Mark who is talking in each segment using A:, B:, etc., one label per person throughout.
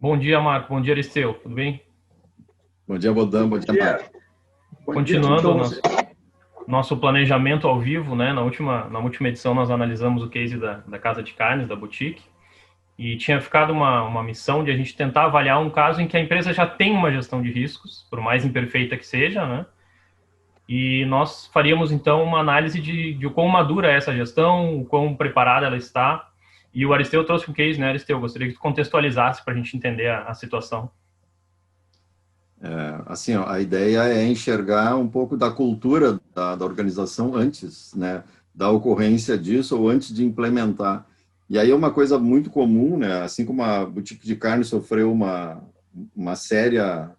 A: Bom dia, Marco. Bom dia, Aristeu. Tudo bem?
B: Bom dia, Bodan. Bom
C: Bom
B: dia, Marco.
C: dia, bom dia, tudo
A: Continuando
C: bom
A: o
C: você?
A: nosso planejamento ao vivo, né? Na última edição nós analisamos o case da Casa de Carnes, da Boutique, e tinha ficado uma missão de a gente tentar avaliar um caso em que a empresa já tem uma gestão de riscos, por mais imperfeita que seja, né? E nós faríamos, então, uma análise de o quão madura é essa gestão, o quão preparada ela está. E o Aristeu trouxe um case, né, Aristeu? Gostaria que tu contextualizasse para a gente entender a situação.
B: Assim, ó, a ideia é enxergar um pouco da cultura da organização antes, né, da ocorrência disso ou antes de implementar. E aí é uma coisa muito comum, né, assim como a boutique de carne sofreu uma séria,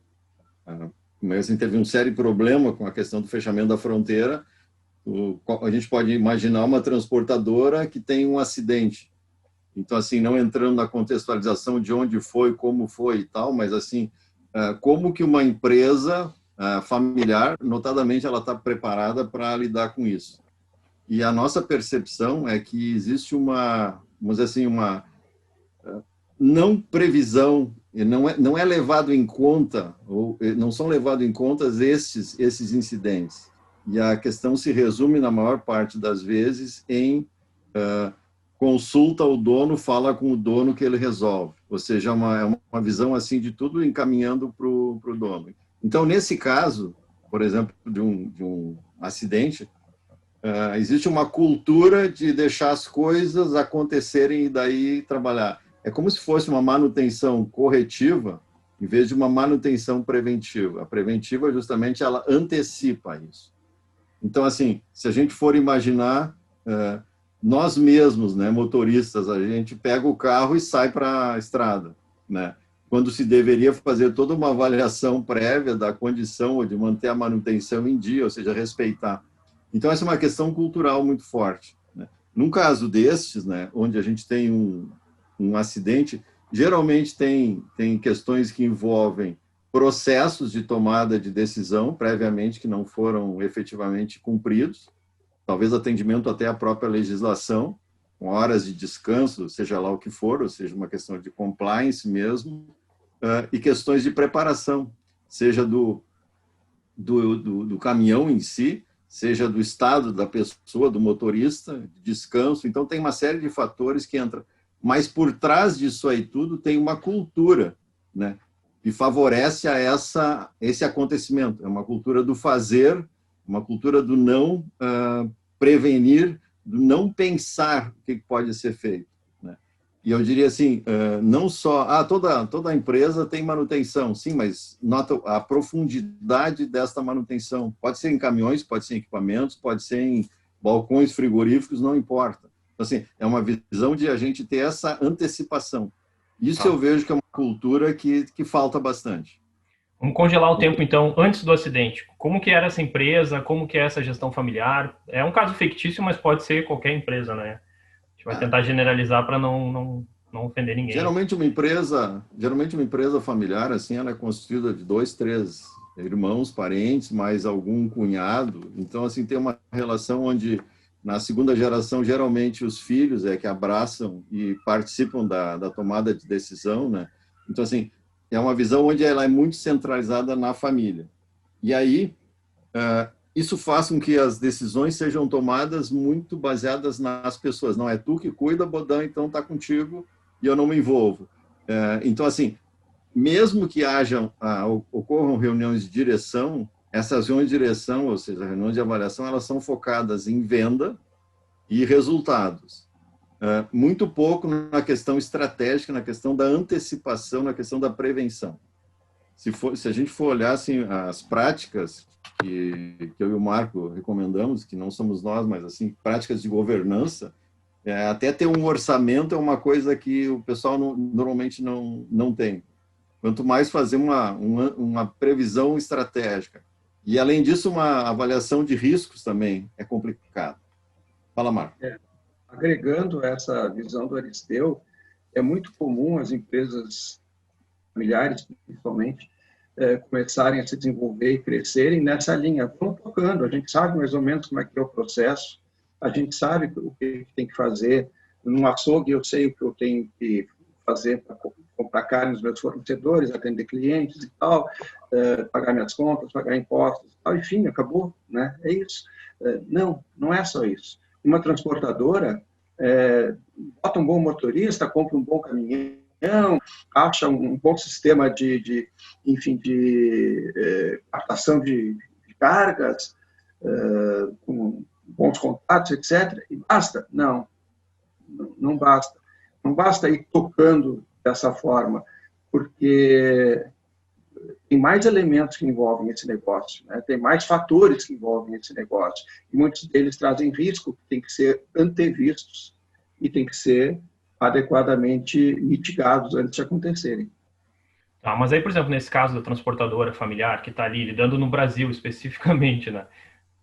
B: assim, teve um sério problema com a questão do fechamento da fronteira, a gente pode imaginar uma transportadora que tem um acidente. Então, assim, não entrando na contextualização de onde foi, como foi e tal, mas, assim, como que uma empresa familiar, notadamente, ela está preparada para lidar com isso. E a nossa percepção é que existe vamos dizer assim, uma não previsão, e não é levado em conta, ou não são levados em conta esses incidentes. E a questão se resume, na maior parte das vezes, em consulta o dono, fala com o dono que ele resolve. Ou seja, é uma visão assim de tudo encaminhando para o dono. Então, nesse caso, por exemplo, de um acidente, existe uma cultura de deixar as coisas acontecerem e daí trabalhar. É como se fosse uma manutenção corretiva em vez de uma manutenção preventiva. A preventiva, justamente, ela antecipa isso. Então, assim, se a gente for imaginar, nós mesmos, né, motoristas, a gente pega o carro e sai para a estrada, né? Quando se deveria fazer toda uma avaliação prévia da condição ou de manter a manutenção em dia, ou seja, respeitar. Então, essa é uma questão cultural muito forte, né? Num caso destes, né, onde a gente tem um acidente, geralmente tem questões que envolvem processos de tomada de decisão previamente que não foram efetivamente cumpridos, talvez atendimento até à própria legislação, com horas de descanso, seja lá o que for, ou seja, uma questão de compliance mesmo, e questões de preparação, seja do caminhão em si, seja do estado da pessoa, do motorista, de descanso. Então, tem uma série de fatores que entram. Mas, por trás disso aí tudo, tem uma cultura, né, que favorece esse acontecimento. É uma cultura do fazer, uma cultura do não prevenir, do não pensar o que pode ser feito, né? E eu diria assim, não só, toda empresa tem manutenção, sim, mas nota a profundidade desta manutenção. Pode ser em caminhões, pode ser em equipamentos, pode ser em balcões frigoríficos, não importa. Então, assim, é uma visão de a gente ter essa antecipação. Isso eu vejo que é uma cultura que falta bastante.
A: Vamos congelar o tempo, então, antes do acidente. Como que era essa empresa? Como que é essa gestão familiar? É um caso fictício, mas pode ser qualquer empresa, né? A gente vai tentar generalizar para não ofender ninguém.
B: Geralmente uma empresa familiar, assim, ela é constituída de 2, 3 irmãos, parentes, mais algum cunhado. Então, assim, tem uma relação onde, na segunda geração, geralmente os filhos é que abraçam e participam da tomada de decisão, né? Então, assim, é uma visão onde ela é muito centralizada na família. E aí, isso faz com que as decisões sejam tomadas muito baseadas nas pessoas. Não é tu que cuida, Bodão, então está contigo e eu não me envolvo. Então, assim, mesmo que ocorram reuniões de direção, essas reuniões de direção, ou seja, reuniões de avaliação, elas são focadas em venda e resultados. Muito pouco na questão estratégica, na questão da antecipação, na questão da prevenção. Se a gente for olhar assim, as práticas que eu e o Marco recomendamos, que não somos nós, mas assim, práticas de governança, até ter um orçamento é uma coisa que o pessoal normalmente não tem. Quanto mais fazer uma previsão estratégica. E, além disso, uma avaliação de riscos também é complicado. Fala, Marco.
C: Agregando essa visão do Aristeu, é muito comum as empresas familiares, principalmente, começarem a se desenvolver e crescerem nessa linha. Vão tocando, a gente sabe mais ou menos como é que é o processo, a gente sabe o que tem que fazer. Num açougue, eu sei o que eu tenho que fazer para comprar carne dos meus fornecedores, atender clientes e tal, pagar minhas contas, pagar impostos, e tal, enfim, acabou, né? É isso. Não, não é só isso. Uma transportadora bota um bom motorista, compra um bom caminhão, acha um bom sistema enfim, de captação de cargas, com bons contatos, etc. E basta? Não, não basta. Não basta ir tocando dessa forma, porque tem mais elementos que envolvem esse negócio, né? Tem mais fatores que envolvem esse negócio, e muitos deles trazem risco que tem que ser antevistos e tem que ser adequadamente mitigados antes de acontecerem.
A: Tá, mas aí, por exemplo, nesse caso da transportadora familiar que está ali lidando no Brasil especificamente, né?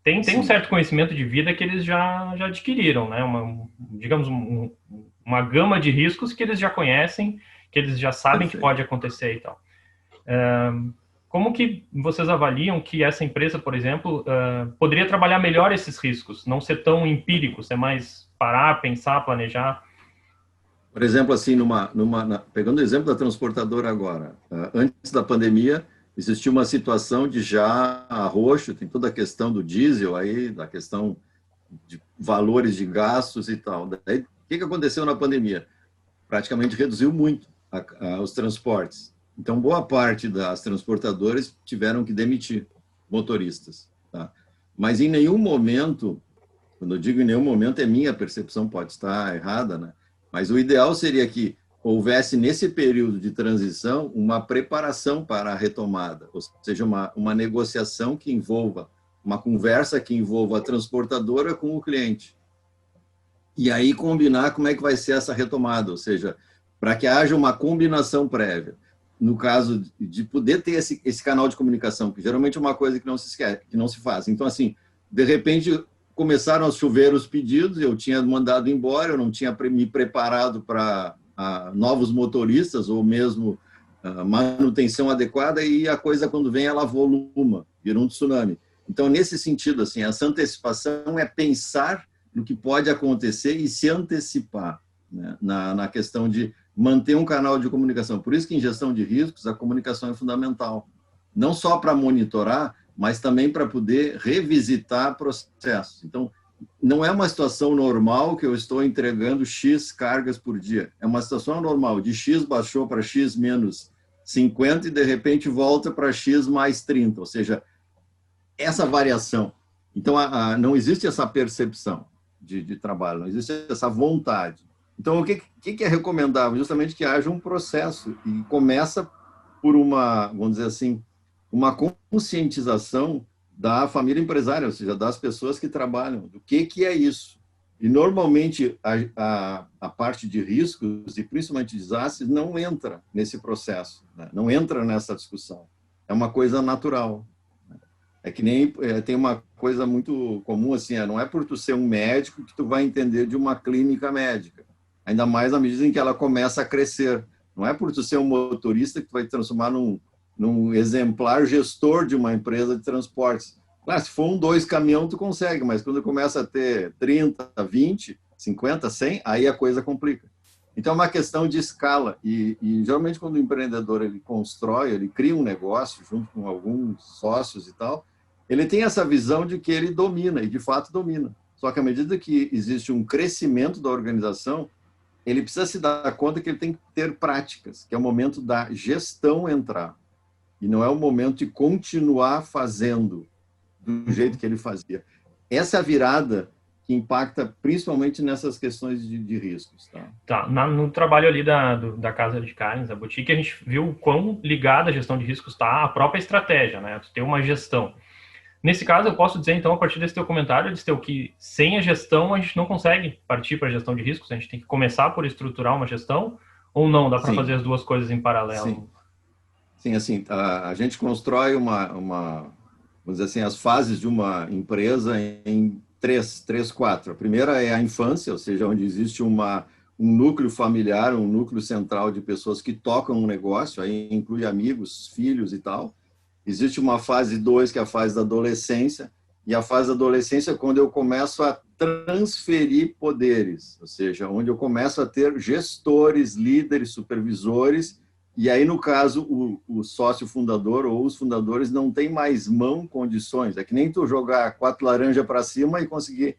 A: Tem um certo conhecimento de vida que eles já adquiriram, né? Digamos, uma gama de riscos que eles já conhecem, que eles já sabem que pode acontecer e tal. Como que vocês avaliam que essa empresa, por exemplo, poderia trabalhar melhor esses riscos, não ser tão empírico, ser mais parar, pensar, planejar?
B: Por exemplo, assim, pegando o exemplo da transportadora agora, antes da pandemia, existia uma situação de já arroxo, tem toda a questão do diesel aí, da questão de valores de gastos e tal. Daí, o que aconteceu na pandemia? Praticamente reduziu muito os transportes. Então, boa parte das transportadoras tiveram que demitir motoristas. Tá? Mas em nenhum momento, quando eu digo em nenhum momento, é minha percepção, pode estar errada, né? Mas o ideal seria que houvesse, nesse período de transição, uma preparação para a retomada, ou seja, uma negociação que envolva, uma conversa que envolva a transportadora com o cliente. E aí combinar como é que vai ser essa retomada, ou seja, para que haja uma combinação prévia. No caso de poder ter esse canal de comunicação, que geralmente é uma coisa que não se esquece, que não se faz. Então, assim, de repente, começaram a chover os pedidos, eu tinha mandado embora, eu não tinha me preparado para novos motoristas ou mesmo manutenção adequada, e a coisa, quando vem, ela voluma, vira um tsunami. Então, nesse sentido, assim, essa antecipação é pensar no que pode acontecer e se antecipar, né, na questão de manter um canal de comunicação. Por isso que em gestão de riscos a comunicação é fundamental, não só para monitorar, mas também para poder revisitar processos. Então, não é uma situação normal que eu estou entregando X cargas por dia. É uma situação normal, de X baixou para X menos 50 e, de repente, volta para X mais 30. Ou seja, essa variação. Então, não existe essa percepção de trabalho, não existe essa vontade. Então, o que é recomendável? Justamente que haja um processo e começa por vamos dizer assim, uma conscientização da família empresária, ou seja, das pessoas que trabalham, do que é isso. E, normalmente, a parte de riscos, e principalmente desastres, não entra nesse processo, né? Não entra nessa discussão. É uma coisa natural. É que nem tem uma coisa muito comum, assim, não é por tu ser um médico que tu vai entender de uma clínica médica. Ainda mais na medida em que ela começa a crescer. Não é por tu ser um motorista que tu vai te transformar num exemplar gestor de uma empresa de transportes. Claro, se for 2 caminhão, tu consegue, mas quando começa a ter 30, 20, 50, 100, aí a coisa complica. Então, é uma questão de escala. E geralmente, quando o empreendedor ele constrói, ele cria um negócio junto com alguns sócios e tal, ele tem essa visão de que ele domina, e de fato domina. Só que à medida que existe um crescimento da organização, ele precisa se dar conta que ele tem que ter práticas, que é o momento da gestão entrar. E não é o momento de continuar fazendo do jeito que ele fazia. Essa é a virada que impacta principalmente nessas questões de riscos.
A: Tá. No trabalho ali da Casa de Carnes, da boutique, a gente viu o quão ligada a gestão de riscos está à própria estratégia, né? Ter uma gestão. Nesse caso, eu posso dizer, então, a partir desse teu comentário, Aristeu, que sem a gestão a gente não consegue partir para a gestão de riscos, a gente tem que começar por estruturar uma gestão, ou não? Dá para fazer as duas coisas em paralelo?
B: Sim, assim, a gente constrói vamos dizer assim, as fases de uma empresa em três, quatro. A primeira é a infância, ou seja, onde existe um núcleo familiar, um núcleo central de pessoas que tocam um negócio, aí inclui amigos, filhos e tal. Existe uma fase 2, que é a fase da adolescência, e a fase da adolescência é quando eu começo a transferir poderes, ou seja, onde eu começo a ter gestores, líderes, supervisores, E aí, no caso, o sócio fundador ou os fundadores não têm mais condições. É que nem tu jogar 4 laranjas para cima e conseguir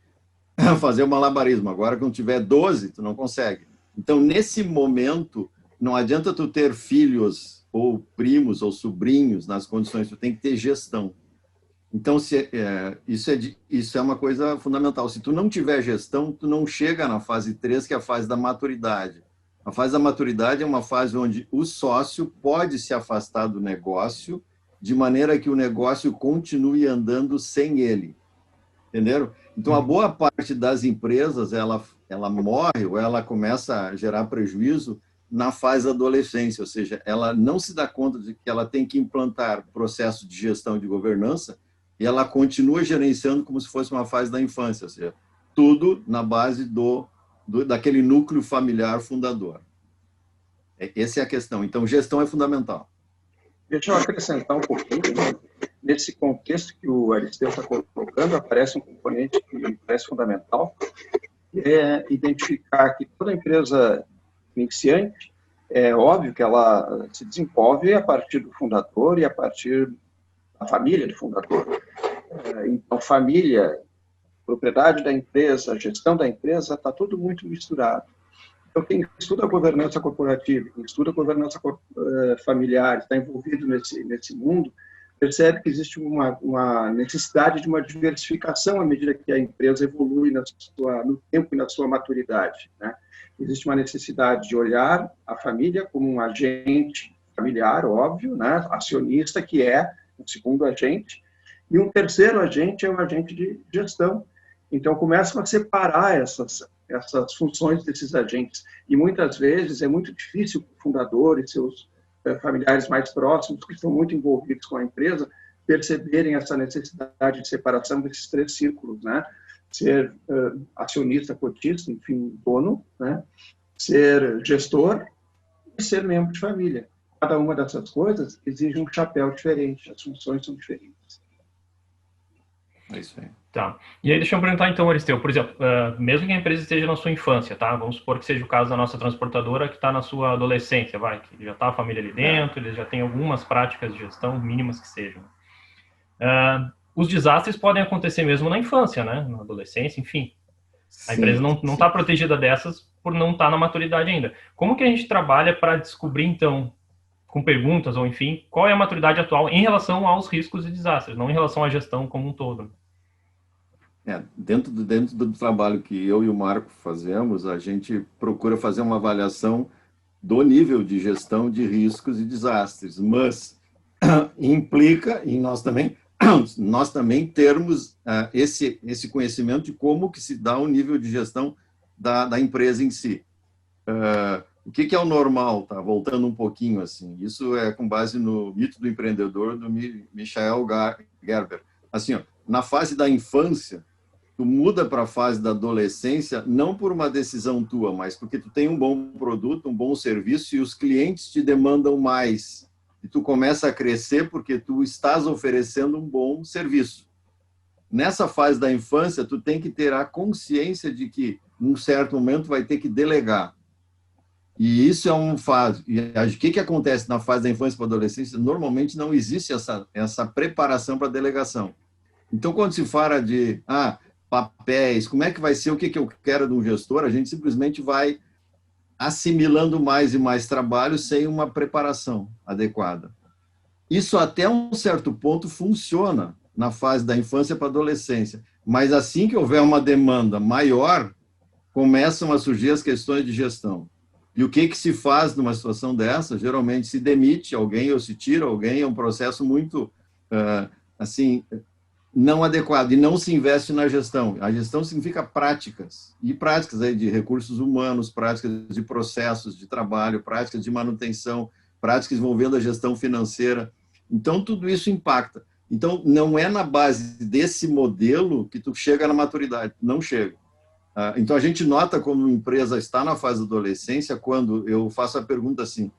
B: fazer o malabarismo. Agora, quando tiver 12, tu não consegue. Então, nesse momento, não adianta tu ter filhos ou primos ou sobrinhos nas condições, tu tem que ter gestão. Então, isso é uma coisa fundamental. Se tu não tiver gestão, tu não chega na fase 3, que é a fase da maturidade. A fase da maturidade é uma fase onde o sócio pode se afastar do negócio de maneira que o negócio continue andando sem ele. Entenderam? Então, a boa parte das empresas, ela morre ou ela começa a gerar prejuízo na fase da adolescência, ou seja, ela não se dá conta de que ela tem que implantar processo de gestão e de governança e ela continua gerenciando como se fosse uma fase da infância, ou seja, tudo na base daquele núcleo familiar fundador. Essa é a questão. Então, gestão é fundamental.
C: Deixa eu acrescentar um pouquinho. Nesse contexto que o Aristeu está colocando, aparece um componente que me parece fundamental, que é identificar que toda empresa iniciante, é óbvio que ela se desenvolve a partir do fundador e a partir da família do fundador. Então, família, propriedade da empresa, gestão da empresa, está tudo muito misturado. Então, quem estuda governança corporativa, quem estuda governança familiar, está envolvido nesse mundo, percebe que existe uma necessidade de uma diversificação à medida que a empresa evolui no tempo e na sua maturidade, né? Existe uma necessidade de olhar a família como um agente familiar, óbvio, né? Acionista, que é o segundo agente, e um terceiro agente é o agente de gestão. Então, começam a separar essas funções desses agentes. E, muitas vezes, é muito difícil para o fundador e seus familiares mais próximos, que estão muito envolvidos com a empresa, perceberem essa necessidade de separação desses 3 círculos, né? Ser acionista, cotista, enfim, dono, né? Ser gestor e ser membro de família. Cada uma dessas coisas exige um chapéu diferente, as funções são diferentes.
B: É isso aí.
A: Tá. E aí, deixa eu perguntar então, Aristeu, por exemplo, mesmo que a empresa esteja na sua infância, tá? Vamos supor que seja o caso da nossa transportadora que está na sua adolescência, que já está a família ali dentro, eles já têm algumas práticas de gestão mínimas que sejam. Os desastres podem acontecer mesmo na infância, né? Na adolescência, enfim. A empresa não está protegida dessas por não estar na maturidade ainda. Como que a gente trabalha para descobrir, então, com perguntas ou enfim, qual é a maturidade atual em relação aos riscos e desastres, não em relação à gestão como um todo?
B: Dentro do trabalho que eu e o Marco fazemos, a gente procura fazer uma avaliação do nível de gestão de riscos e desastres, mas implica em nós também termos esse conhecimento de como que se dá o nível de gestão da empresa em si. O que é o normal, tá? Voltando um pouquinho assim, isso é com base no Mito do Empreendedor do Michael Gerber. Assim, ó, na fase da infância, tu muda para a fase da adolescência não por uma decisão tua, mas porque tu tem um bom produto, um bom serviço e os clientes te demandam mais. E tu começa a crescer porque tu estás oferecendo um bom serviço. Nessa fase da infância, tu tem que ter a consciência de que, num certo momento, vai ter que delegar. E isso é uma fase. E o que acontece na fase da infância para a adolescência? Normalmente não existe essa preparação para a delegação. Então, quando se fala de papéis, como é que vai ser, o que eu quero de um gestor, a gente simplesmente vai assimilando mais e mais trabalho sem uma preparação adequada. Isso até um certo ponto funciona na fase da infância para a adolescência, mas assim que houver uma demanda maior, começam a surgir as questões de gestão. E o que se faz numa situação dessa? Geralmente se demite alguém ou se tira alguém, é um processo muito, não adequado, e não se investe na gestão. A gestão significa práticas, e práticas aí de recursos humanos, práticas de processos de trabalho, práticas de manutenção, práticas envolvendo a gestão financeira. Então, tudo isso impacta. Então, não é na base desse modelo que tu chega na maturidade, não chega. Então, a gente nota como uma empresa está na fase da adolescência quando eu faço a pergunta assim,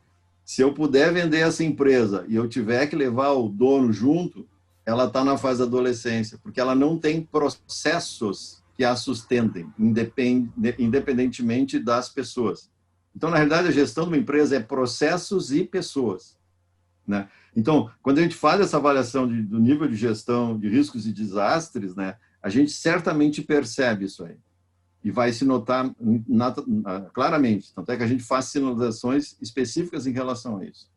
B: se eu puder vender essa empresa e eu tiver que levar o dono junto, ela está na fase da adolescência, porque ela não tem processos que a sustentem, independentemente das pessoas. Então, na realidade, a gestão de uma empresa é processos e pessoas, né? Então, quando a gente faz essa avaliação do nível de gestão de riscos e desastres, né, a gente certamente percebe isso aí. E vai se notar claramente. Tanto é que a gente faz sinalizações específicas em relação a isso.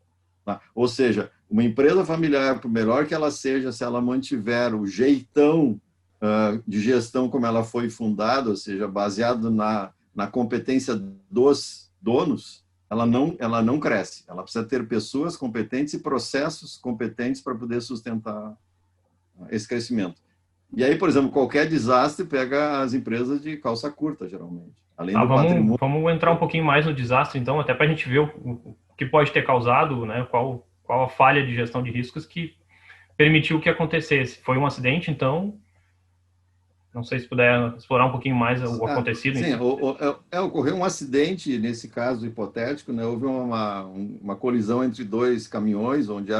B: Tá? Ou seja, uma empresa familiar, por melhor que ela seja, se ela mantiver o jeitão de gestão como ela foi fundada, ou seja, baseado na competência dos donos, ela não cresce. Ela precisa ter pessoas competentes e processos competentes para poder sustentar esse crescimento. E aí, por exemplo, qualquer desastre pega as empresas de calça curta, geralmente. Além do patrimônio.
A: Vamos entrar um pouquinho mais no desastre, então, até para a gente ver o que pode ter causado, né? Qual a falha de gestão de riscos que permitiu que acontecesse. Foi um acidente, então. Não sei se puder explorar um pouquinho mais o acontecido.
B: Sim, ocorreu um acidente, nesse caso hipotético, né? Houve uma colisão entre dois caminhões, onde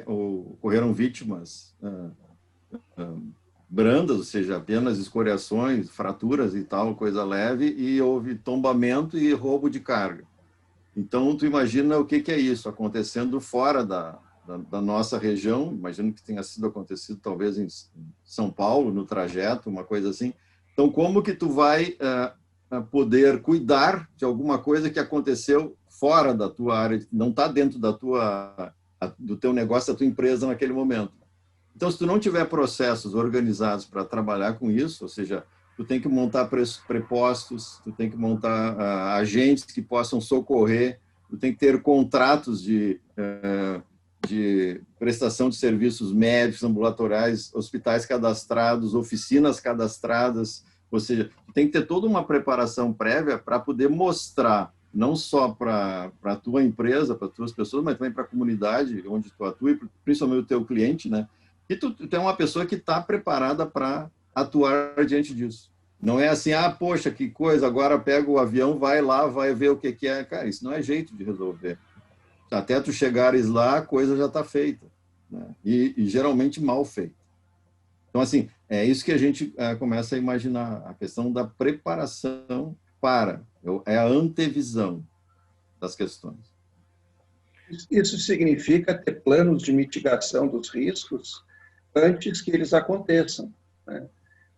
B: ocorreram vítimas brandas, ou seja, apenas escoriações, fraturas e tal, coisa leve, e houve tombamento e roubo de carga. Então, tu imagina o que é isso acontecendo fora da nossa região. Imagino que tenha sido acontecido talvez em São Paulo, no trajeto, uma coisa assim. Então, como que tu vai poder cuidar de alguma coisa que aconteceu fora da tua área, não está dentro do teu negócio, da tua empresa naquele momento? Então, se tu não tiver processos organizados para trabalhar com isso, ou seja, tu tem que montar prepostos, tu tem que montar agentes que possam socorrer, tu tem que ter contratos de prestação de serviços médicos, ambulatoriais, hospitais cadastrados, oficinas cadastradas, ou seja, tem que ter toda uma preparação prévia para poder mostrar, não só para a tua empresa, para as tuas pessoas, mas também para a comunidade onde tu atua, e principalmente o teu cliente, né? E tu é uma pessoa que está preparada para atuar diante disso. Não é assim, poxa, que coisa, agora pega o avião, vai lá, vai ver o que é. Cara, isso não é jeito de resolver. Até tu chegares lá, a coisa já está feita, né? E geralmente mal feita. Então, assim, é isso que a gente começa a imaginar, a questão da preparação é a antevisão das questões.
C: Isso significa ter planos de mitigação dos riscos antes que eles aconteçam, né?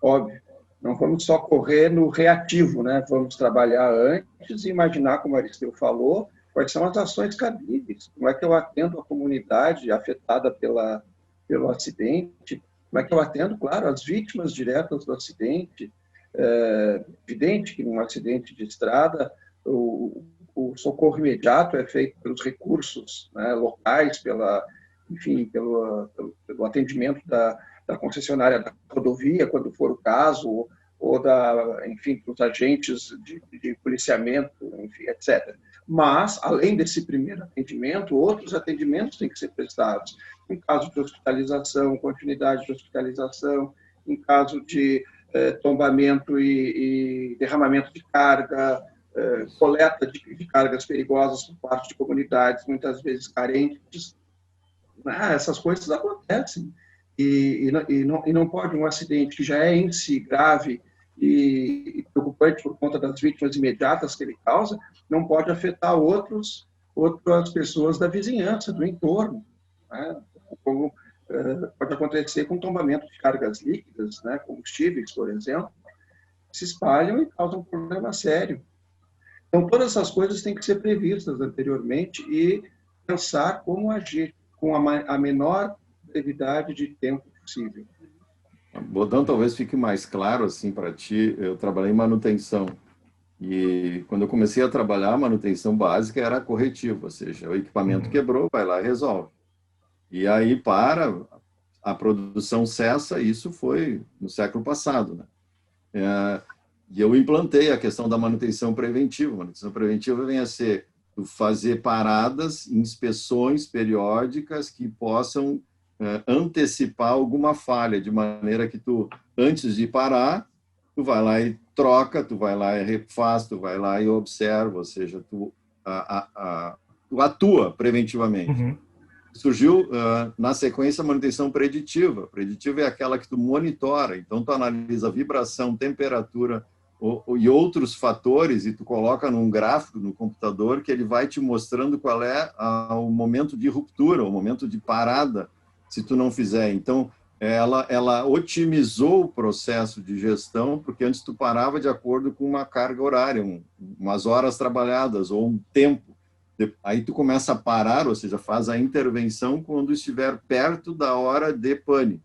C: Óbvio, não vamos só correr no reativo, né? Vamos trabalhar antes e imaginar, como a Aristeu falou, quais são as ações cabíveis, como é que eu atendo a comunidade afetada pelo acidente, como é que eu atendo, claro, as vítimas diretas do acidente. É evidente que num acidente de estrada, o socorro imediato é feito pelos recursos, né, locais, pelo atendimento da concessionária da rodovia, quando for o caso, ou dos agentes de policiamento, enfim, etc. Mas, além desse primeiro atendimento, outros atendimentos têm que ser prestados. Em caso de hospitalização, continuidade de hospitalização, em caso de tombamento e derramamento de carga, coleta de cargas perigosas por parte de comunidades, muitas vezes carentes. Essas coisas acontecem. E não pode um acidente que já é em si grave e preocupante por conta das vítimas imediatas que ele causa, não pode afetar outras pessoas da vizinhança, do entorno, né? Como pode acontecer com tombamento de cargas líquidas, né? Combustíveis, por exemplo, que se espalham e causam um problema sério. Então, todas essas coisas têm que ser previstas anteriormente e pensar como agir com a menor brevidade de tempo possível.
B: Bodão, talvez fique mais claro assim para ti. Eu trabalhei em manutenção e quando eu comecei a trabalhar, a manutenção básica era corretiva, ou seja, o equipamento quebrou, vai lá e resolve. E aí a produção cessa, isso foi no século passado, né? E eu implantei a questão da manutenção preventiva. A manutenção preventiva vem a ser fazer paradas, inspeções periódicas que possam antecipar alguma falha, de maneira que tu, antes de parar, tu vai lá e troca, tu vai lá e refaz, tu vai lá e observa, ou seja, tu atua preventivamente.
A: Uhum.
B: Surgiu, na sequência, a manutenção preditiva. Preditiva é aquela que tu monitora, então tu analisa vibração, temperatura, e outros fatores, e tu coloca num gráfico no computador que ele vai te mostrando qual é o momento de ruptura, o momento de parada, se tu não fizer. Então, ela otimizou o processo de gestão, porque antes tu parava de acordo com uma carga horária, umas horas trabalhadas ou um tempo. Aí tu começa a parar, ou seja, faz a intervenção quando estiver perto da hora de pane.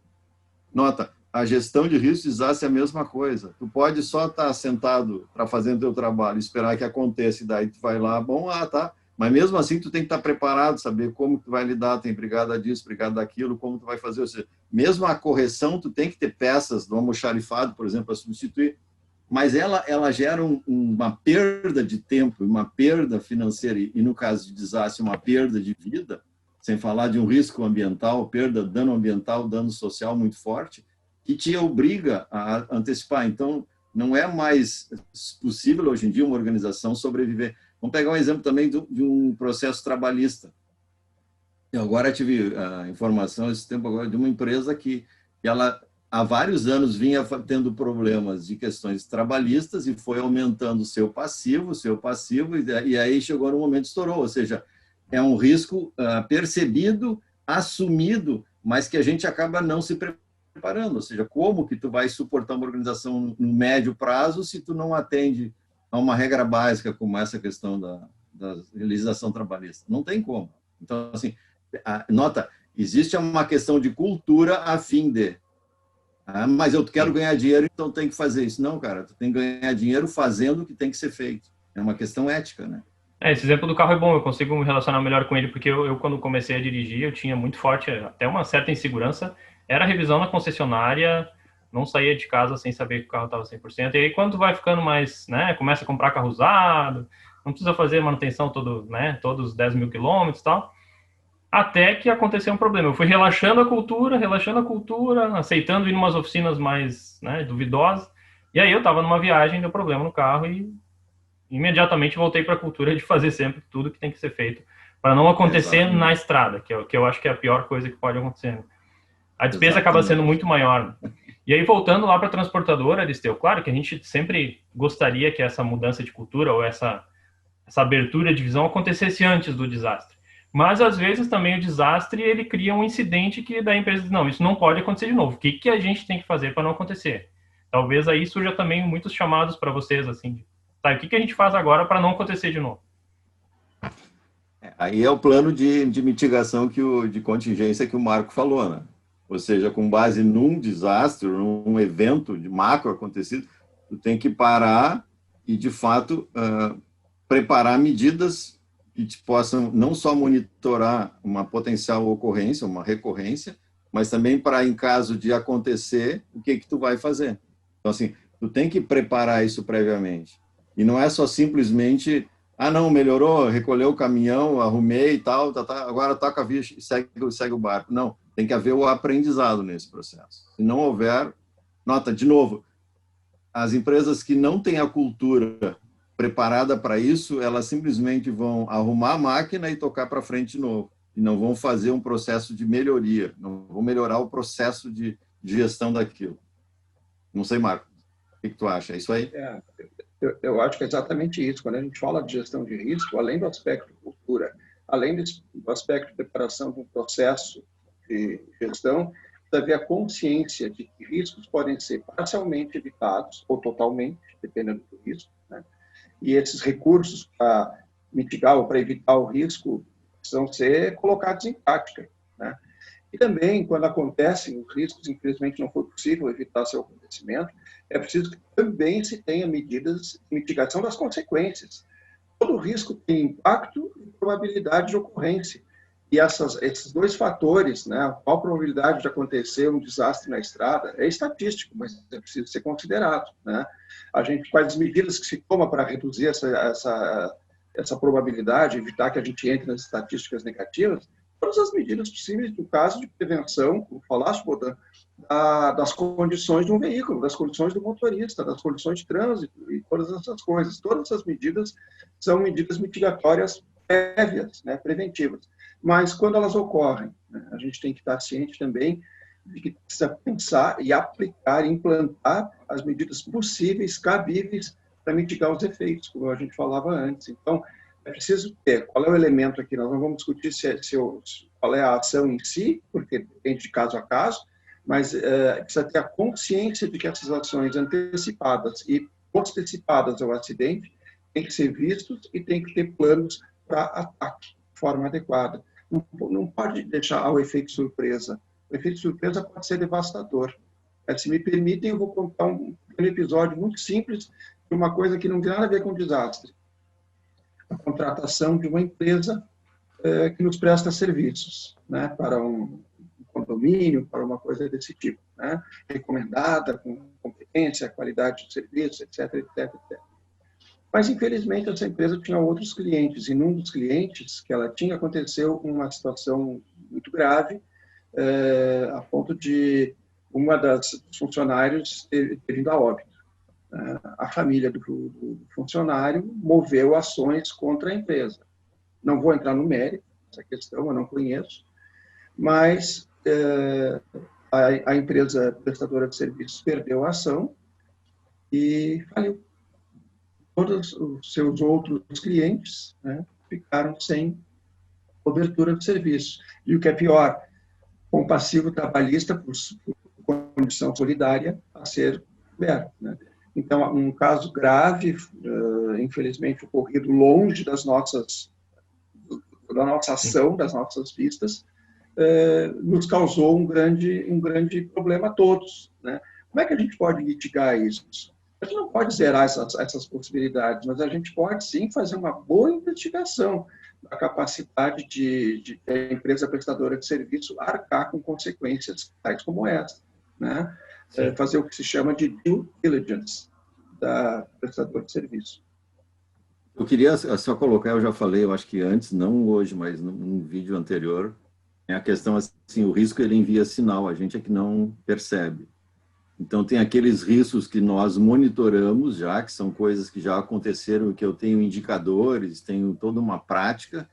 B: Nota, a gestão de risco de desastre é a mesma coisa. Tu pode só estar sentado para fazer o teu trabalho, esperar que aconteça, e daí tu vai lá, tá. Mas mesmo assim, tu tem que estar preparado, saber como tu vai lidar, tem brigada disso, brigada daquilo, como tu vai fazer. Ou seja, mesmo a correção, tu tem que ter peças do almoxarifado, por exemplo, para substituir. Mas ela gera uma perda de tempo, uma perda financeira, e no caso de desastre, uma perda de vida, sem falar de um risco ambiental, dano ambiental, dano social muito forte, que te obriga a antecipar. Então, não é mais possível, hoje em dia, uma organização sobreviver. Vamos pegar um exemplo também de um processo trabalhista. Eu agora tive a informação, esse tempo agora, de uma empresa que ela, há vários anos, vinha tendo problemas de questões trabalhistas e foi aumentando o seu passivo, e aí chegou no momento, estourou. Ou seja, é um risco percebido, assumido, mas que a gente acaba não se preparando. Ou seja, como que tu vai suportar uma organização no médio prazo se tu não atende a uma regra básica como essa questão da legislação trabalhista? Não tem como. Então, assim, nota, existe uma questão de cultura a fim de... mas eu quero ganhar dinheiro, então tem que fazer isso. Não, cara, tu tem que ganhar dinheiro fazendo o que tem que ser feito. É uma questão ética, né?
A: Esse exemplo do carro é bom, eu consigo me relacionar melhor com ele, porque eu quando comecei a dirigir, eu tinha muito forte, até uma certa insegurança, era a revisão na concessionária, não saía de casa sem saber que o carro estava 100%, e aí quando tu vai ficando mais, né, começa a comprar carro usado, não precisa fazer manutenção todos os 10 mil quilômetros e tal, até que aconteceu um problema. Eu fui relaxando a cultura, aceitando ir em umas oficinas mais, né, duvidosas, e aí eu estava numa viagem, deu problema no carro e imediatamente voltei para a cultura de fazer sempre tudo que tem que ser feito para não acontecer Exatamente. Na estrada, que eu acho que é a pior coisa que pode acontecer. A despesa Exatamente. Acaba sendo muito maior. E aí, voltando lá para a transportadora, Aristeu, claro que a gente sempre gostaria que essa mudança de cultura ou essa abertura de visão acontecesse antes do desastre. Mas, às vezes, também o desastre, ele cria um incidente que da empresa diz, não, isso não pode acontecer de novo. O que a gente tem que fazer para não acontecer? Talvez aí surja também muitos chamados para vocês, assim, tá, o que a gente faz agora para não acontecer de novo?
B: Aí é o plano de mitigação de contingência que o Marco falou, né? Ou seja, com base num desastre, num evento de macro acontecido, tu tem que parar e, de fato, preparar medidas que te possam não só monitorar uma potencial ocorrência, uma recorrência, mas também para, em caso de acontecer, o que tu vai fazer. Então, assim, tu tem que preparar isso previamente. E não é só simplesmente, não, melhorou, recolheu o caminhão, arrumei e tal, agora toca a ficha e segue o barco. Não, tem que haver o aprendizado nesse processo. Se não houver, nota, de novo, as empresas que não têm a cultura preparada para isso, elas simplesmente vão arrumar a máquina e tocar para frente de novo. E não vão fazer um processo de melhoria, não vão melhorar o processo de gestão daquilo. Não sei, Marco, o que tu acha? É isso aí?
C: Eu acho que é exatamente isso. Quando a gente fala de gestão de risco, além do aspecto de cultura, além do aspecto de preparação de um processo de gestão, deve haver a consciência de que riscos podem ser parcialmente evitados ou totalmente, dependendo do risco, né? E esses recursos para mitigar ou para evitar o risco precisam ser colocados em prática, né? E também, quando acontecem os riscos, infelizmente não foi possível evitar seu acontecimento, é preciso que também se tenha medidas de mitigação das consequências. Todo risco tem impacto e probabilidade de ocorrência. E esses dois fatores, né, qual a probabilidade de acontecer um desastre na estrada, é estatístico, mas é preciso ser considerado, né? Quais medidas que se toma para reduzir essa probabilidade, evitar que a gente entre nas estatísticas negativas? Todas as medidas possíveis no caso de prevenção, como falaste, Bodan, das condições de um veículo, das condições do motorista, das condições de trânsito e todas essas coisas. Todas essas medidas são medidas mitigatórias prévias, né, preventivas. Mas quando elas ocorrem, né, a gente tem que estar ciente também de que precisa pensar e aplicar, implantar as medidas possíveis, cabíveis, para mitigar os efeitos, como a gente falava antes. Então, é preciso ter qual é o elemento aqui. Nós não vamos discutir qual é a ação em si, porque depende de caso a caso, mas precisa ter a consciência de que essas ações antecipadas e postecipadas ao acidente têm que ser vistos e tem que ter planos para ataque de forma adequada. Não pode deixar ao efeito surpresa. O efeito surpresa pode ser devastador. Se me permitem, eu vou contar um episódio muito simples de uma coisa que não tem nada a ver com desastre. A contratação de uma empresa que nos presta serviços, né, para um condomínio, para uma coisa desse tipo, né, recomendada, com competência, qualidade de serviço, etc, etc, etc. Mas, infelizmente, essa empresa tinha outros clientes, e num dos clientes que ela tinha, aconteceu uma situação muito grave, a ponto de uma das funcionários ter vindo a óbito. A família do funcionário moveu ações contra a empresa. Não vou entrar no mérito dessa questão, eu não conheço, mas a empresa prestadora de serviços perdeu a ação e faliu. Todos os seus outros clientes, né, ficaram sem cobertura de serviço. E o que é pior, com o passivo trabalhista por condição solidária a ser coberto, né? Então, um caso grave, infelizmente ocorrido longe da nossa ação, das nossas vistas, nos causou um grande problema a todos, né? Como é que a gente pode mitigar isso? A gente não pode zerar essas possibilidades, mas a gente pode, sim, fazer uma boa investigação da capacidade de a empresa prestadora de serviço arcar com consequências tais como essa, né? Fazer o que se chama de due diligence da prestadora de serviço.
B: Eu queria só colocar, eu já falei, eu acho que antes, não hoje, mas num vídeo anterior, é a questão assim, o risco ele envia sinal, a gente é que não percebe. Então, tem aqueles riscos que nós monitoramos já, que são coisas que já aconteceram, que eu tenho indicadores, tenho toda uma prática.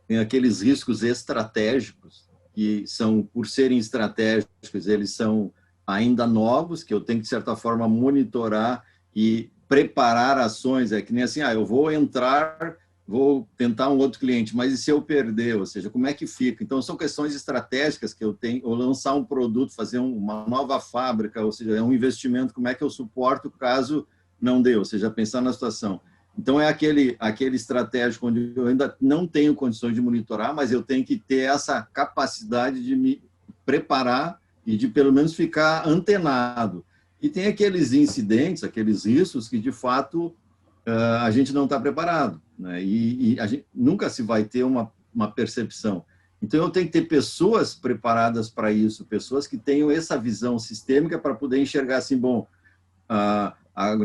B: Tem aqueles riscos estratégicos, que são, por serem estratégicos, eles são ainda novos, que eu tenho que, de certa forma, monitorar e preparar ações. É que nem assim, eu vou entrar, vou tentar um outro cliente, mas e se eu perder? Ou seja, como é que fica? Então, são questões estratégicas que eu tenho, ou lançar um produto, fazer uma nova fábrica, ou seja, é um investimento, como é que eu suporto caso não dê? Ou seja, pensar na situação. Então, é aquele estratégico onde eu ainda não tenho condições de monitorar, mas eu tenho que ter essa capacidade de me preparar e de, pelo menos, ficar antenado. E tem aqueles incidentes, aqueles riscos que, de fato, a gente não está preparado, né? E a gente nunca se vai ter uma percepção. Então, eu tenho que ter pessoas preparadas para isso, pessoas que tenham essa visão sistêmica para poder enxergar assim, bom,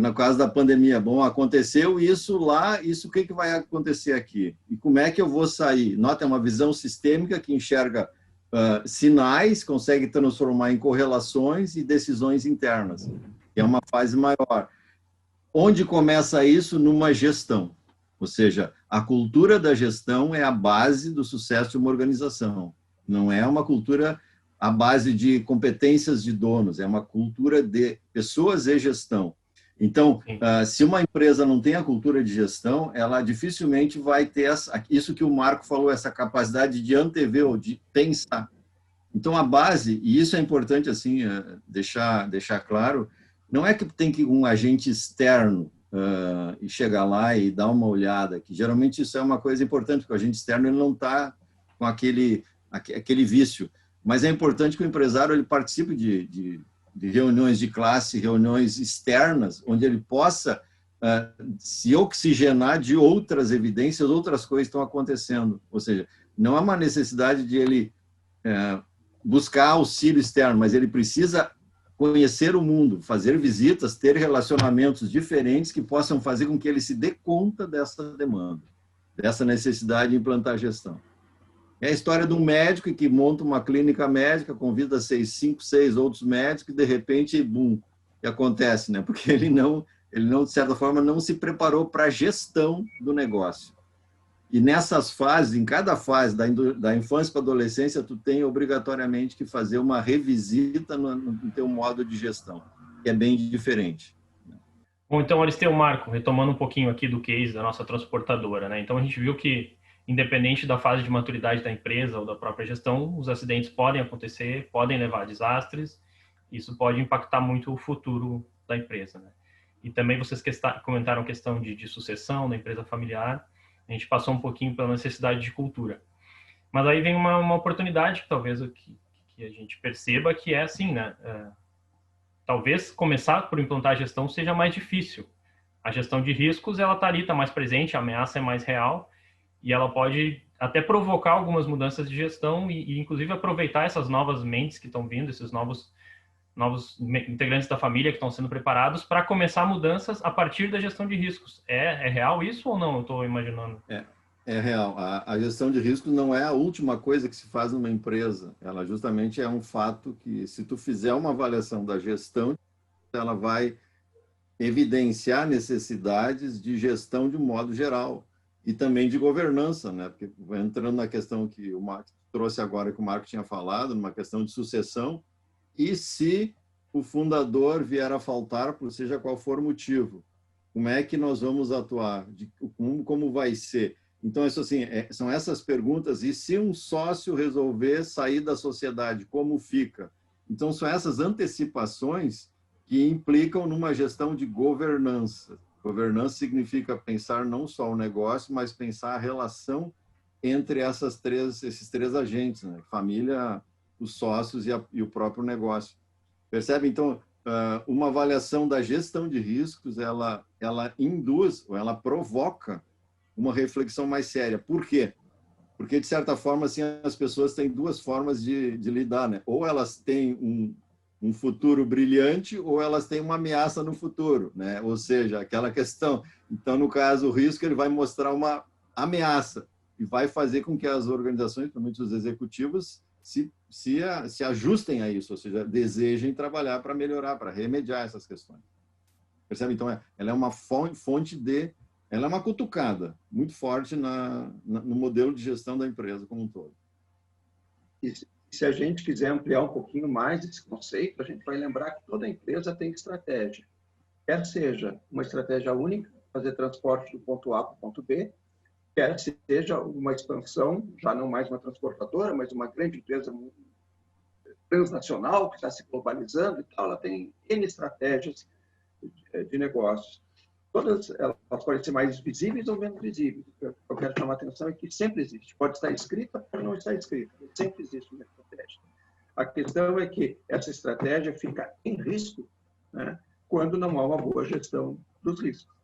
B: no caso da pandemia, bom, aconteceu isso lá, isso o que vai acontecer aqui? E como é que eu vou sair? Nota, é uma visão sistêmica que enxerga sinais, consegue transformar em correlações e decisões internas, que é uma fase maior. Onde começa isso? Numa gestão. Ou seja, a cultura da gestão é a base do sucesso de uma organização. Não é uma cultura à base de competências de donos, é uma cultura de pessoas e gestão. Então, se uma empresa não tem a cultura de gestão, ela dificilmente vai ter isso que o Marco falou, essa capacidade de antever ou de pensar. Então, a base, e isso é importante assim deixar claro, não é que tem que um agente externo e chegar lá e dar uma olhada, que geralmente isso é uma coisa importante, porque o agente externo ele não está com aquele vício, mas é importante que o empresário ele participe de reuniões de classe, reuniões externas, onde ele possa se oxigenar de outras evidências, outras coisas estão acontecendo. Ou seja, não há uma necessidade de ele buscar auxílio externo, mas ele precisa conhecer o mundo, fazer visitas, ter relacionamentos diferentes que possam fazer com que ele se dê conta dessa demanda, dessa necessidade de implantar gestão. É a história de um médico que monta uma clínica médica, convida 5, 6 outros médicos e, de repente, bum, que acontece, né? Porque ele não, de certa forma, não se preparou para a gestão do negócio. E nessas fases, em cada fase, da infância para a adolescência, tu tem obrigatoriamente que fazer uma revisita no teu modo de gestão, que é bem diferente.
A: Bom, então, Aristeu, Marco, retomando um pouquinho aqui do case da nossa transportadora, né? Então, a gente viu que, independente da fase de maturidade da empresa ou da própria gestão, os acidentes podem acontecer, podem levar a desastres, isso pode impactar muito o futuro da empresa, né? E também vocês comentaram a questão de sucessão da empresa familiar, a gente passou um pouquinho pela necessidade de cultura. Mas aí vem uma oportunidade que talvez que a gente perceba que é assim, né? Talvez começar por implantar a gestão seja mais difícil. A gestão de riscos, ela está ali, está mais presente, a ameaça é mais real e ela pode até provocar algumas mudanças de gestão e inclusive, aproveitar essas novas mentes que estão vindo, esses novos integrantes da família que estão sendo preparados para começar mudanças a partir da gestão de riscos. É real isso ou não? Eu estou imaginando.
B: É real. A gestão de riscos não é a última coisa que se faz numa empresa. Ela justamente é um fato que, se tu fizer uma avaliação da gestão, ela vai evidenciar necessidades de gestão de um modo geral e também de governança, né? Porque entrando na questão que o Marco trouxe agora, que o Marco tinha falado, numa questão de sucessão, e se o fundador vier a faltar, por seja qual for o motivo, como é que nós vamos atuar? Como vai ser? Então, isso assim, são essas perguntas. E se um sócio resolver sair da sociedade, como fica? Então, são essas antecipações que implicam numa gestão de governança. Governança significa pensar não só o negócio, mas pensar a relação entre esses três agentes, né? Família, os sócios e o próprio negócio. Percebe? Então, uma avaliação da gestão de riscos, ela induz, ou ela provoca uma reflexão mais séria. Por quê? Porque, de certa forma, assim, as pessoas têm duas formas de lidar, né? Ou elas têm um futuro brilhante, ou elas têm uma ameaça no futuro, né? Ou seja, aquela questão. Então, no caso, o risco ele vai mostrar uma ameaça e vai fazer com que as organizações, principalmente os executivos, se ajustem a isso, ou seja, desejem trabalhar para melhorar, para remediar essas questões. Percebe? Então, ela é uma fonte de... Ela é uma cutucada muito forte no modelo de gestão da empresa como um todo.
C: E se a gente quiser ampliar um pouquinho mais esse conceito, a gente vai lembrar que toda empresa tem estratégia. Quer seja uma estratégia única, fazer transporte do ponto A para o ponto B, quer seja uma expansão, já não mais uma transportadora, mas uma grande empresa transnacional que está se globalizando e tal, ela tem N estratégias de negócios. Todas elas podem ser mais visíveis ou menos visíveis. O que eu quero chamar a atenção é que sempre existe. Pode estar escrita, pode não estar escrita. Sempre existe uma estratégia. A questão é que essa estratégia fica em risco, né, quando não há uma boa gestão dos riscos.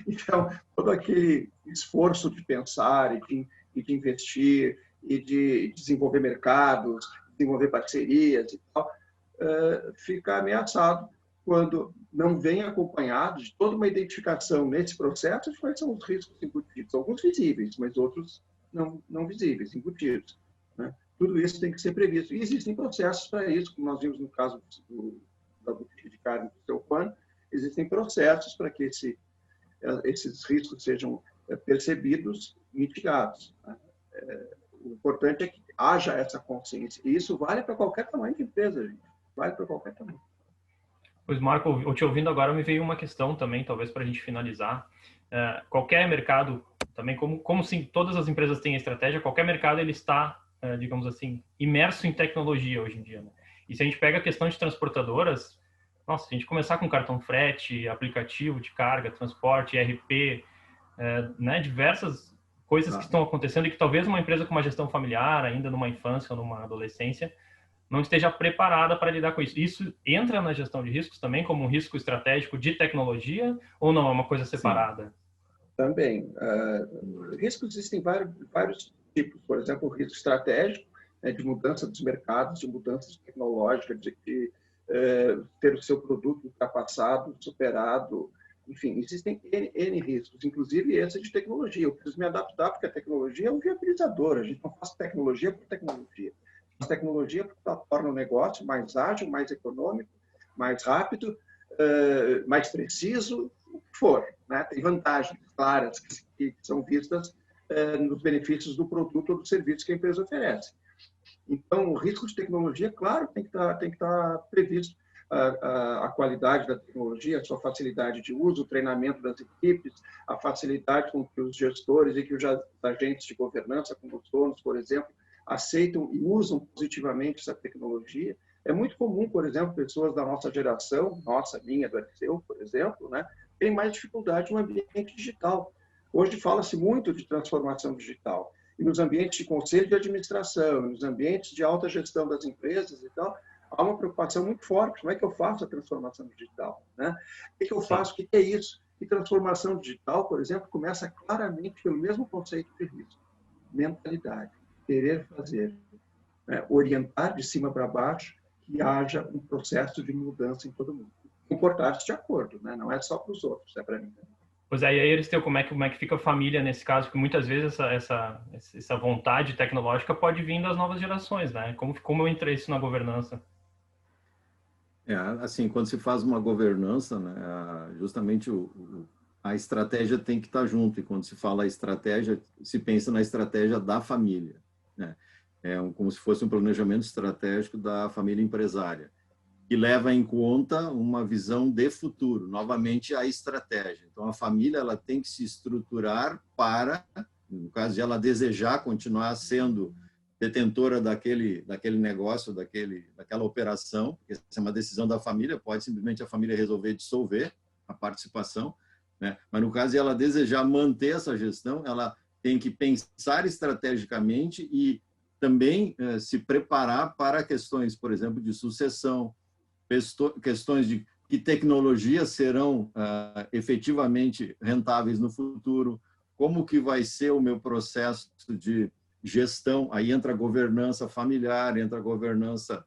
C: Então, todo aquele esforço de pensar e de investir e de desenvolver mercados, desenvolver parcerias e tal, fica ameaçado quando não vem acompanado de toda uma identificação nesse processo de quais são os riscos embutidos. Alguns visíveis, mas outros não visíveis, embutidos, né? Tudo isso tem que ser previsto. E existem processos para isso, como nós vimos no caso da boutique de carne do seu Juan, existem processos para que esses riscos sejam percebidos e mitigados, né? O importante é que haja essa consciência. E isso vale para qualquer tamanho de empresa, gente. Vale para qualquer tamanho.
A: Pois, Marco, eu te ouvindo agora, me veio uma questão também, talvez para a gente finalizar. Qualquer mercado, também como sim, todas as empresas têm estratégia, qualquer mercado ele está, digamos assim, imerso em tecnologia hoje em dia, né? E se a gente pega a questão de transportadoras, nossa, se a gente começar com cartão frete, aplicativo de carga, transporte, ERP, né, diversas coisas que estão acontecendo e que talvez uma empresa com uma gestão familiar, ainda numa infância ou numa adolescência, não esteja preparada para lidar com isso. Isso entra na gestão de riscos também como um risco estratégico de tecnologia ou não? É uma coisa separada?
C: Sim. Também. Riscos existem vários tipos. Por exemplo, o risco estratégico, né, de mudança dos mercados, de mudança tecnológica, de ter o seu produto ultrapassado, superado. Enfim, existem N riscos, inclusive esse de tecnologia. Eu preciso me adaptar porque a tecnologia é um viabilizador. A gente não faz tecnologia por tecnologia. A tecnologia torna o negócio mais ágil, mais econômico, mais rápido, mais preciso, o que for, né? Tem vantagens claras que são vistas nos benefícios do produto ou do serviço que a empresa oferece. Então, o risco de tecnologia, claro, tem que estar previsto. A qualidade da tecnologia, a sua facilidade de uso, o treinamento das equipes, a facilidade com que os gestores e que os agentes de governança, como os donos, por exemplo, aceitam e usam positivamente essa tecnologia. É muito comum, por exemplo, pessoas da nossa geração, minha, do Arqueu, por exemplo, né, têm mais dificuldade no ambiente digital. Hoje fala-se muito de transformação digital. E nos ambientes de conselho de administração, nos ambientes de alta gestão das empresas e tal, há uma preocupação muito forte. Como é que eu faço a transformação digital? Né? O que eu faço? O que é isso? E transformação digital, por exemplo, começa claramente pelo mesmo conceito de risco. Mentalidade, querer fazer, né? Orientar de cima para baixo, que haja um processo de mudança em todo mundo. Comportar-se de acordo, né? Não é só para os outros, é para mim também.
A: Pois é, e aí, Aristeu, como é que fica a família nesse caso? Porque muitas vezes essa vontade tecnológica pode vir das novas gerações, né? Como eu entrei isso na governança?
B: Assim, quando se faz uma governança, né, justamente a estratégia tem que estar junto, e quando se fala estratégia, se pensa na estratégia da família, né? Como se fosse um planejamento estratégico da família empresária, que leva em conta uma visão de futuro, novamente a estratégia. Então, a família ela tem que se estruturar para, no caso de ela desejar continuar sendo detentora daquele negócio, daquela operação, porque essa é uma decisão da família, pode simplesmente a família resolver dissolver a participação, né? Mas no caso de ela desejar manter essa gestão, ela tem que pensar estrategicamente e também se preparar para questões, por exemplo, de sucessão, questões de que tecnologias serão efetivamente rentáveis no futuro, como que vai ser o meu processo de gestão, aí entra a governança familiar, entra a governança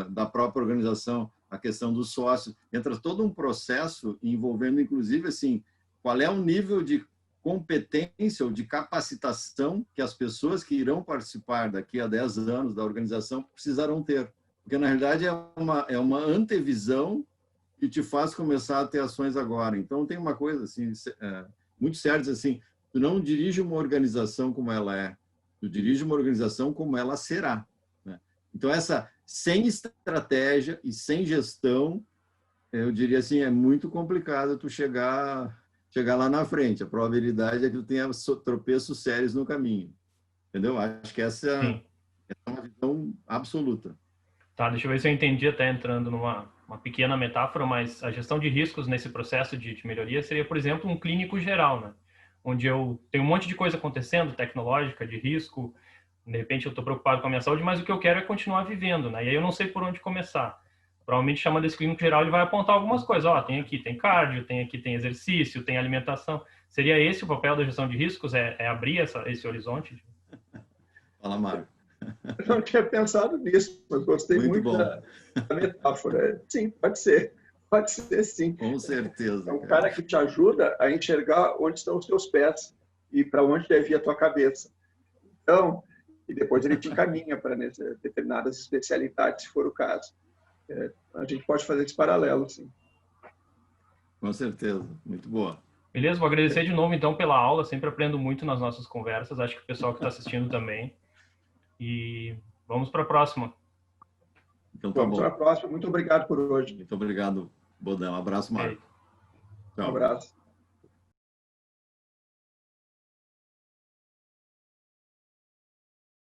B: da própria organização, a questão dos sócios, entra todo um processo envolvendo, inclusive, assim, qual é o nível de competência ou de capacitação que as pessoas que irão participar daqui a 10 anos da organização precisarão ter. Porque, na realidade, é uma antevisão que te faz começar a ter ações agora. Então, tem uma coisa assim, muito séria, assim, tu não dirige uma organização como ela é, tu dirige uma organização como ela será, né? Então, sem estratégia e sem gestão, eu diria assim, é muito complicado tu chegar lá na frente. A probabilidade é que tu tenha tropeços sérios no caminho. Entendeu? Acho que essa é uma visão absoluta.
A: Tá, deixa eu ver se eu entendi, até entrando numa pequena metáfora, mas a gestão de riscos nesse processo de melhoria seria, por exemplo, um clínico geral, né? Onde eu tenho um monte de coisa acontecendo, tecnológica, de risco, de repente eu estou preocupado com a minha saúde, mas o que eu quero é continuar vivendo, né? E aí eu não sei por onde começar. Provavelmente, chamando esse clínico geral, ele vai apontar algumas coisas. Ó, tem cardio, tem exercício, tem alimentação. Seria esse o papel da gestão de riscos? É abrir esse horizonte?
B: Fala, Mário.
C: Eu não tinha pensado nisso, mas gostei muito da metáfora. Sim, pode ser. Pode ser, sim.
B: Com certeza.
C: É um cara que te ajuda a enxergar onde estão os teus pés e para onde deve ir a tua cabeça. Então, e depois ele te encaminha para determinadas especialidades, se for o caso. A gente pode fazer esse paralelo, sim.
B: Com certeza. Muito boa.
A: Beleza, vou agradecer de novo, então, pela aula. Sempre aprendo muito nas nossas conversas. Acho que o pessoal que está assistindo também. E vamos para a próxima.
B: Então, tá
C: vamos para a próxima. Muito obrigado por hoje.
B: Muito obrigado, Bodão. Um abraço, Mário.
C: Um abraço.